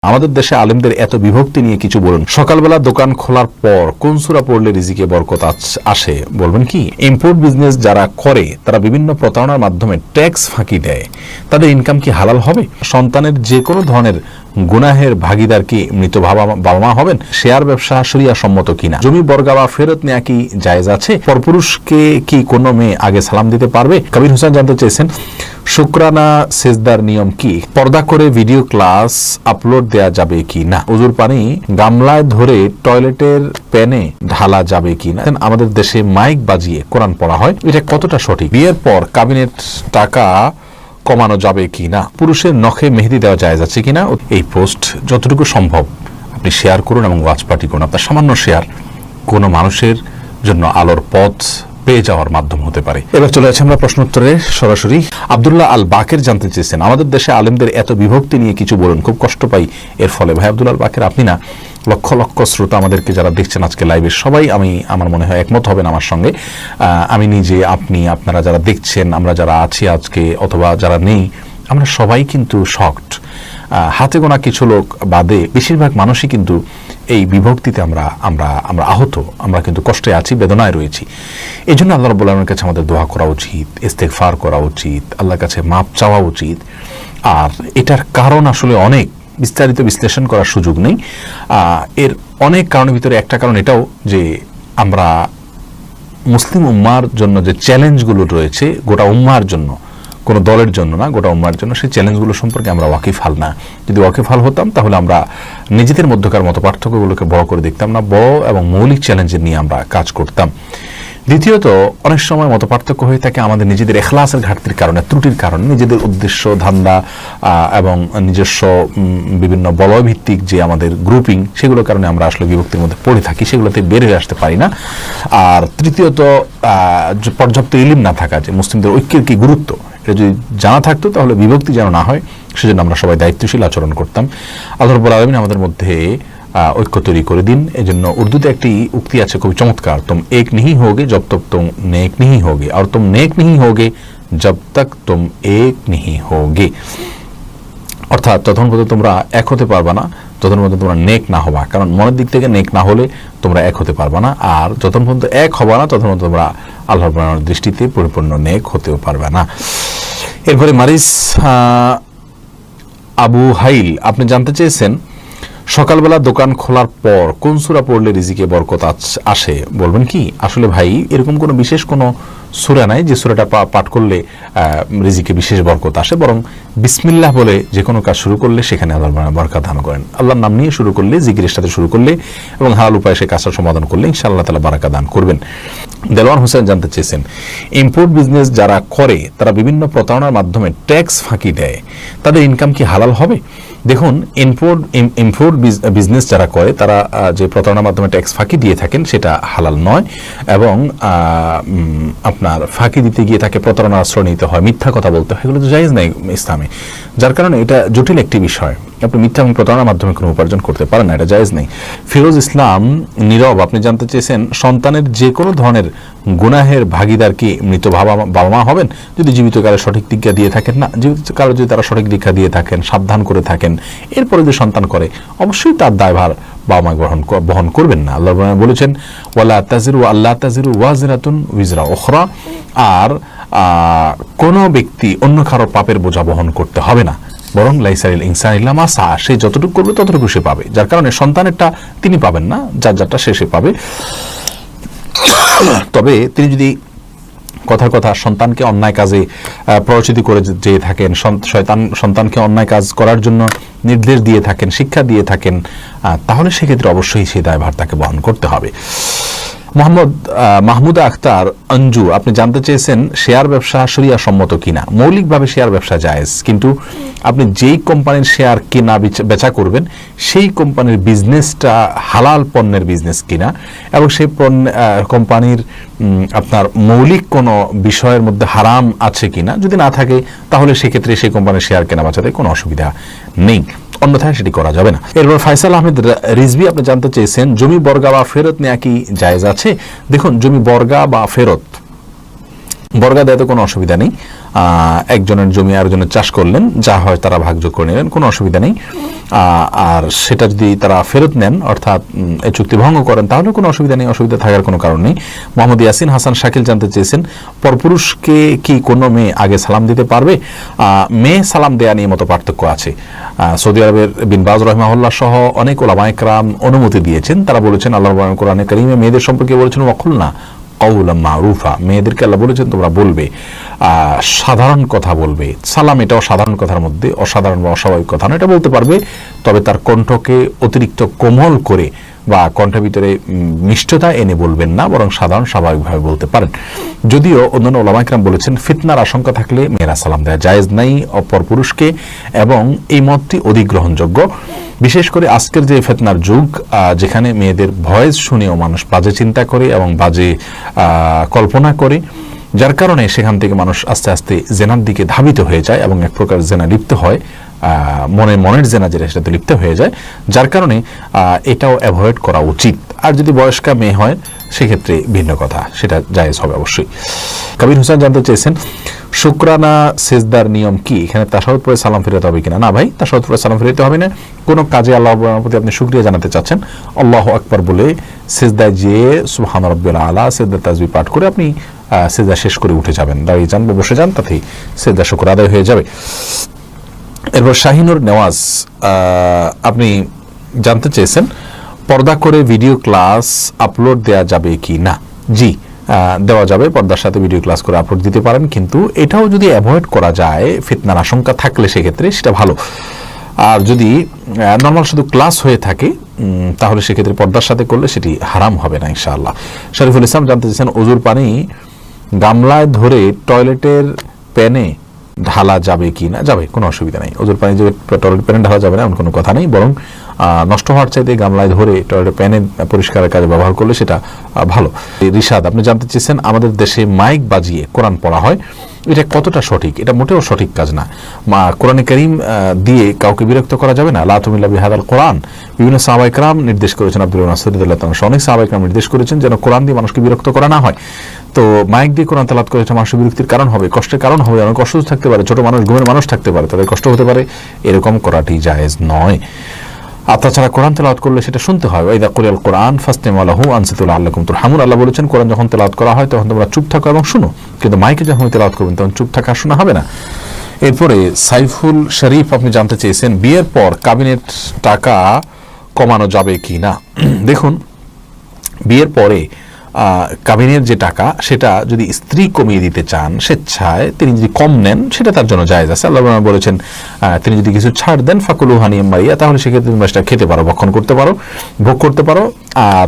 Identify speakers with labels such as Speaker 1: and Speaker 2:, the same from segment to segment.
Speaker 1: আমাদের দেশে আলেমদের এত বিভক্তি নিয়ে কিছু বলুন। সকালবেলা দোকান খোলার পর কোন সূরা পড়লে রিজিকে বরকত আসে বলবেন কি? ইম্পোর্ট বিজনেস যারা করে তারা বিভিন্ন প্রতারণার মাধ্যমে ট্যাক্স ফাঁকি দেয়, তাদের ইনকাম কি হালাল হবে? সন্তানের যে কোনো ধরনের গুনাহের ভাগিদার কি মৃত বাবা মা হবেন? শেয়ার ব্যবসা শরিয়া সম্মত কিনা? জমি বর্গা বা ফেরত নেওয়া কি জায়েজ আছে? পরপুরুষকে কি কোনো মেয়ে আগে সালাম দিতে পারবে? কবির হোসেন জানতে চেয়েছেন শুকরানা সেজদার নিয়ম কি? পর্দা করে ভিডিও ক্লাস আপলোড দেয়া যাবে কি না? উজুর পানি গামলায় ধরে টয়লেটের প্যানে ঢালা যাবে কি না? আমাদের দেশে মাইক বাজিয়ে কোরআন পড়া হয়, এটা কতটা সঠিক? বিয়ের পর কাবিনেট টাকা কমানো যাবে কি না? পুরুষের নখে মেহেদি দেওয়া জায়েজ আছে কিনা? এই পোস্ট যতটুকু সম্ভব আপনি শেয়ার করুন এবং ওয়াচ পার্টি করুন। আপনার সামান্য শেয়ার কোনো মানুষের জন্য আলোর পথ পেয়ে যাওয়ার মাধ্যম হতে পারে। এবার চলে যাচ্ছে আমরা প্রশ্ন উত্তরে সরাসরি। আব্দুল্লাহ আল বাকের জানতে চেয়েছেন আমাদের দেশে আলেমদের এত বিভক্তি নিয়ে কিছু বলুন, খুব কষ্ট পাই এর ফলে। ভাই আব্দুল্লাহ আল বাকের, আপনি না লক্ষ লক্ষ শ্রোতা আমাদেরকে যারা দেখছেন আজকে লাইভে, সবাই আমার মনে হয় একমত হবেন আমার সঙ্গে। আমি নিজে, আপনি, আপনারা যারা দেখছেন, আমরা যারা আছি আজকে অথবা যারা নেই, আমরা সবাই কিন্তু শকড। হাতে গোনা কিছু লোক বাদে বেশিরভাগ মানুষই কিন্তু এই বিভক্তিতে আমরা আহত, আমরা কিন্তু কষ্টে আছি, বেদনায় রয়েছি। এই জন্য আল্লাহ রাব্বুল আলামিনের কাছে আমাদের দোয়া করা উচিত, ইস্তেগফার করা উচিত, আল্লাহর কাছে মাপ চাওয়া উচিত। আর এটার কারণ আসলে অনেক, বিস্তারিত বিশ্লেষণ করার সুযোগ নেই। এর অনেক কারণের ভিতরে একটা কারণ এটাও যে আমরা মুসলিম উম্মার জন্য যে চ্যালেঞ্জগুলো রয়েছে, গোটা উম্মার জন্য, কোনো দলের জন্য না, গোটা উম্মার জন্য, সেই চ্যালেঞ্জগুলো সম্পর্কে আমরা ওয়াকিফাল না। যদি ওয়াকিফাল হতাম তাহলে আমরা নিজেদের মধ্যকার মতো পার্থক্যগুলোকে বড় করে দেখতাম না, বড় এবং মৌলিক চ্যালেঞ্জের নিয়ে আমরা কাজ করতাম। দ্বিতীয়ত, অনেক সময় মত পার্থক্য হয়ে থাকে আমাদের নিজেদের এখলাসের ঘাটতির কারণে, ত্রুটির কারণে, নিজেদের উদ্দেশ্য, ধান্দা এবং নিজস্ব বিভিন্ন বলয়ভিত্তিক যে আমাদের গ্রুপিং, সেগুলোর কারণে আমরা আসলে বিভক্তির মধ্যে পড়ে থাকি, সেগুলোতে বের হয়ে আসতে পারি না। আর তৃতীয়ত, পর্যাপ্ত ইলম না থাকা, যে মুসলিমদের ঐক্যের কি গুরুত্ব, এটা যদি জানা থাকতো তাহলে বিভক্তি যেন না হয়, সেজন্য আমরা সবাই দায়িত্বশীল আচরণ করতাম। আল্লাহ রাব্বুল আলামিন আমাদের মধ্যে ঐক্য তৈরি করে দিন। এই জন্য উর্দুতে একটি উক্তি আছে খুবই চমৎকার, তুম এক नहीं होगे जब तक तुम नेक नहीं होगे, और तुम नेक नहीं होगे जब तक तुम एक नहीं होगे। অর্থাৎ যতক্ষণ পর্যন্ত তোমরা এক হতে পারবা না, যতক্ষণ পর্যন্ত তোমরা নেক না হবা, কারণ মনের দিক থেকে নেক না হলে তোমরা এক হতে পারবা না। আর যতক্ষণ পর্যন্ত এক হবা না, ততক্ষণ পর্যন্ত তোমরা আল্লাহর দৃষ্টিতে পরিপূর্ণ নেক হতেও পারবে না। এরপরে মারিস আবু হাইল, আপনি জানতে চেয়েছেন সকালবেলা দোকান খোলার পর কোন সূরা পড়লে রিজিকে বরকত আসে বলবেন কি? আসলে ভাই, এরকম কোনো বিশেষ কোনো সূরা নাই যে সূরাটা পাঠ করলে রিজিকে বিশেষ বরকত আসে, বরং বিসমিল্লাহ বলে যে কোনো কাজ শুরু করলে সেখানে আল্লাহ বরকত দান করেন। আল্লাহর নাম নিয়ে শুরু করলে, জিকিরের সাথে শুরু করলে এবং হালাল উপায়ে সে কাজটা সমাধান করলে ইনশাআল্লাহ তাআলা বারাকা দান করবেন। দেলোয়ার হোসেন জানতে চেয়েছেন ইম্পোর্ট বিজনেস যারা করে তারা বিভিন্ন প্রতারণার মাধ্যমে ট্যাক্স ফাঁকি দেয়, তাদের ইনকাম কি হালাল হবে? দেখুন, ইম্পোর্ট বিজনেস যারা করে তারা যে প্রতারণার মাধ্যমে ট্যাক্স ফাঁকি দিয়ে থাকেন সেটা হালাল নয়, এবং আপনার ফাঁকি দিতে গিয়ে তাকে প্রতারণার আশ্রয় নিতে হয়, মিথ্যা কথা বলতে হয়, এগুলো তো জায়েজ নাই ইসলামে। যার কারণে এটা জটিল একটি বিষয়। আপনি মিথ্যা এবং প্রতারণার মাধ্যমে কোনো উপার্জন করতে পারেন না, এটা জায়েজ নেই। ফিরোজ ইসলাম নীরব, আপনি জানতে চেয়েছেন সন্তানের যে কোনো ধরনের গুনাহের ভাগিদার কি মৃত বাবা মা হবেন যদি জীবিত কালে সঠিক দীক্ষা দিয়ে থাকেন? না, জীবিত কালে যদি তারা সঠিক দীক্ষা দিয়ে থাকেন, সাবধান করে থাকেন, এরপরে যদি সন্তান করে, অবশ্যই তার দায়ভার বাবা মা বহন করবেন না। আল্লাহ বলেছেন ওয়ালা তাজিরু আল্লাহ তাজিরু ওয়াজিরাতুন উইজরা উখরা, আর কোনো ব্যক্তি অন্য কারো পাপের বোঝা বহন করতে হবে না, বরং লাইসারিল ইনসান ইল্লা মা সা, সে যতটুকু করবে ততটুকু সে পাবে। যার কারণে সন্তানেরটা তিনি পাবেন না, যারটা সে পাবে। তবে তিনি যদি কথার কথা সন্তানকে অন্যায় কাজে প্ররোচিত করে যেয়ে থাকেন, সন্তানকে অন্যায় কাজ করার জন্য নির্দেশ দিয়ে থাকেন, শিক্ষা দিয়ে থাকেন, তাহলে সেক্ষেত্রে অবশ্যই সেই দায়ভার তাকে বহন করতে হবে। মাহমুদা আখতার অঞ্জু, আপনি জানতে চেয়েছেন শেয়ার ব্যবসা শরিয়া সম্মত কিনা? মৌলিকভাবে শেয়ার ব্যবসা জায়েজ, কিন্তু আপনি যেই কোম্পানির শেয়ার কেনা বেচা করবেন সেই কোম্পানির বিজনেসটা হালাল পণ্যের বিজনেস কিনা, এবং সেই কোম্পানির আপনার মৌলিক কোনো বিষয়ের মধ্যে হারাম আছে কিনা, যদি না থাকে তাহলে সেক্ষেত্রে সেই কোম্পানির শেয়ার কেনা বেচাতে কোনো অসুবিধা নেই, অন্যথায় সেটি করা যাবে না। এরপর ফয়সাল আহমেদ রিজভি, আপনি জানতে চেয়েছেন জমি বর্গা বা ফেরত নেওয়া কি জায়েজ আছে? দেখুন, জমি বর্গা বা ফেরত বর্গা দেয় তো কোনো অসুবিধা নেই, একজনের জমি আরেকজনের চাষ করলেন, যা হয় তারা ভাগযোগ করে নিলেন, কোনো অসুবিধা নেই। আর সেটা যদি তারা ফেরত নেন অর্থাৎ এই চুক্তি ভঙ্গ করেন তাহলে কোনো অসুবিধা নেই, অসুবিধা থাকার কোনো কারণ নেই। মোহাম্মদ ইয়াসিন হাসান শাকিল জানতে চেয়েছেন পরপুরুষকে কি কোনো মেয়ে আগে সালাম দিতে পারবে? মেয়ে সালাম দেয়া নিয়ে মতো পার্থক্য আছে। সৌদি আরবের বিন বাজ রহিমাহুল্লাহ সহ অনেক ওলামায়ে কেরাম অনুমতি দিয়েছেন। তারা বলেছেন, আল্লাহ কোরআনে কারীমে মেয়েদের সম্পর্কে বলেছেন ওয়াকুলনা কাউলাম মারুফা, মেয়েদেরকে আল্লাহ বলেছেন তোমরা বলবে সাধারণ কথা বলবে। সালাম এটাও সাধারণ কথার মধ্যে, অসাধারণ বা অস্বাভাবিক কথা না, এটা বলতে পারবে, তবে তার কণ্ঠকে অতিরিক্ত কোমল করে বা কণ্ঠের ভিতরে মিষ্টতা এনে বলবেন না, বরং সাধারণ স্বাভাবিকভাবে বলতে পারেন। যদিও অন্যান্য ওলামায়ে কেরাম বলেছেন ফিতনার আশঙ্কা থাকলে মেয়েরা সালাম দেওয়া জায়েজ নাই অপর পুরুষকে, এবং এই মতটি অধিক গ্রহণযোগ্য। বিশেষ করে আজকের যে ফিতনার যুগ, যেখানে মেয়েদের ভয়েস শুনেও মানুষ বাজে চিন্তা করে এবং বাজে কল্পনা করে, যার কারণে সেখান থেকে মানুষ আস্তে আস্তে জেনার দিকে ধাবিত হয়ে যায় এবং এক প্রকার জেনা লিপ্ত হয়, মনের জেনা যেটা সেটাতে লিপ্ত হয়ে যায়, যার কারণে এটাও অ্যাভয়েড করা উচিত। আর যদি বয়স্কা মেয়ে হয় সেক্ষেত্রে ভিন্ন কথা, সেটা জায়েজ হবে অবশ্যই। কবির হোসেন জানতে চেয়েছেন শুকরানা সেজদার নিয়ম কি? এখানে তাশাহুদ পড়ে সালাম ফেরাতে হবে কিনা? না ভাই, তাশাহুদ পড়ে সালাম ফেরাতে হবে না। কোনো কাজে আল্লাহর প্রতি আপনি শুকরিয়া জানাতে চাচ্ছেন, আল্লাহু আকবার বলে সেজদায় যেয়ে সুবহান রাব্বিল আলা সেজদা তাসবিহ পাঠ করে আপনি সেজদা শেষ করে উঠে যাবেন, দাঁড়িয়ে যান বা বসে যান, তাতেই সেজদা শুকর আদায় হয়ে যাবে। এরপর শাহিনুর নেওয়াজ আপনি জানতে চেয়েছেন পর্দা করে ভিডিও ক্লাস আপলোড দেওয়া যাবে কি না? জি, দেওয়া যাবে, পর্দার সাথে ভিডিও ক্লাস করে আপলোড দিতে পারেন, কিন্তু এটাও যদি অ্যাভয়েড করা যায় ফিতনার আশঙ্কা থাকলে সেক্ষেত্রে সেটা ভালো। আর যদি নর্মাল শুধু ক্লাস হয়ে থাকে তাহলে সেক্ষেত্রে পর্দার সাথে করলে সেটি হারাম হবে না ইনশাআল্লাহ। শরীফুল ইসলাম জানতে চেয়েছেন ওজুর পানি গামলায় ধরে টয়লেটের প্যানে ঢালা যাবে কি না? যাবে, কোনো অসুবিধা নেই। ওজুর পানি যে টয়লেট প্যানে ঢালা যাবে না এমন কোনো কথা নেই, বরং নষ্ট হওয়ার চাইতে গামলায় ধরে টয়লেট প্যানে পরিষ্কারের কাজে ব্যবহার করলে সেটা ভালো। রিশাদ আপনি জানতে চেয়েছেন আমাদের দেশে মাইক বাজিয়ে কোরআন পড়া হয়, এটা কতটা সঠিক? এটা মোটেও সঠিক কাজ না। কোরআনে কারীম দিয়ে কাউকে বিরক্ত করা যাবে না। লা তুমিল্লা বিহাদাল কোরআন, বিভিন্ন সাহাবায়ে কেরাম নির্দেশ করেছেন, আব্দুল্লাহ নাসির রাদিয়াল্লাহু তাআলা অনেক সাহাবায়ে কেরাম নির্দেশ করেছেন যেন কোরআন দিয়ে মানুষকে বিরক্ত করা না হয়। তো মাইক দিয়ে কোরআন তেলাওয়াত করে এটা মানুষের বিরক্তির কারণ হবে, কষ্টের কারণ হবে, অনেক অসুস্থ থাকতে পারে, ছোট মানুষ, ঘুমের মানুষ থাকতে পারে, তাদের কষ্ট হতে পারে, এরকম করাটি জায়েজ নয়। আর তাছাড়া কোরআন তেলাওয়াত করলে সেটা শুনতে হয়। ওয়াইদা কুরিয়াল কোরআন ফাসতামিউ লাহু আনসিতু লাআল্লাকুম তুরহামুন, আল্লাহ বলেছেন কোরআন যখন তেলাওয়াত করা হয় তখন তোমরা চুপ থাকো এবং শুনো, কিন্তু মাইকে যখন তেলাওয়াত করবেন তখন চুপ থাকা শোনা হবে না। এরপরে সাইফুল শরীফ আপনি জানতে চেয়েছেন বিয়ের পর কাবিনের টাকা কমানো যাবে কি না? দেখুন, বিয়ের পরে কাবিনের যে টাকা সেটা যদি স্ত্রী কমিয়ে দিতে চান স্বেচ্ছায়, তিনি যদি কম নেন সেটা তার জন্য জায়েজ আছে। আল্লাহ বলেছেন তিনি যদি কিছু ছাড় দেন ফাকুলু হানিয়াম মারিয়া, তাহলে সেক্ষেত্রে তুমি সেটা খেতে পারো, ভক্ষণ করতে পারো, ভোগ করতে পারো। আর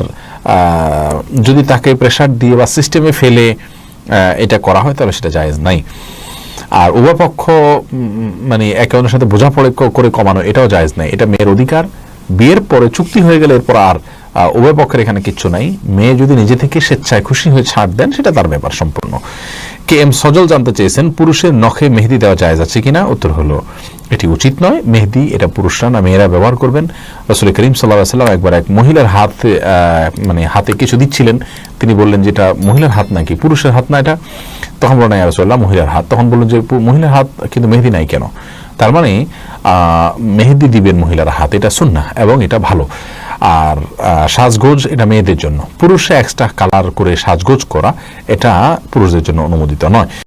Speaker 1: যদি তাকে প্রেশার দিয়ে বা সিস্টেমে ফেলে এটা করা হয় তাহলে সেটা জায়েজ নাই। আর উভয় পক্ষ মানে একে অন্যের সাথে বোঝাপড়া করে কমানো এটাও জায়েজ নাই, এটা মেয়ের অধিকার। বিয়ের পরে চুক্তি হয়ে গেলে এরপর আর উভয় পক্ষের এখানে কিচ্ছু নাই। মেয়ে যদি নিজে থেকে স্বেচ্ছায় খুশি হয়ে ছাড় দেন সেটা তার ব্যাপার সম্পূর্ণ। কে এম সজল জানতে চেয়েছেন পুরুষের নখে মেহেদি দেওয়া জায়েজ আছে কিনা? উত্তর হলো এটি উচিত নয়। মেহেদি এটা পুরুষরা না মেয়েরা ব্যবহার করবেন। রাসূল করিম সাল্লাল্লাহু আলাইহি ওয়াসাল্লাম একবার এক মহিলার হাতে কিছু দিচ্ছিলেন, তিনি বললেন যে এটা মহিলার হাত নাকি পুরুষের হাত না এটা? তখন বললেন ইয়া রাসূলুল্লাহ মহিলার হাত। তখন বললেন যে মহিলার হাত কিন্তু মেহেদি নাই কেন? তার মানে মেহেদি দিবেন মহিলার হাত, এটা সুন্নাহ এবং এটা ভালো। আর সাজগোজ এটা মেয়েদের জন্য, পুরুষে এক্সট্রা কালার করে সাজগোজ করা এটা পুরুষদের জন্য অনুমোদিত নয়।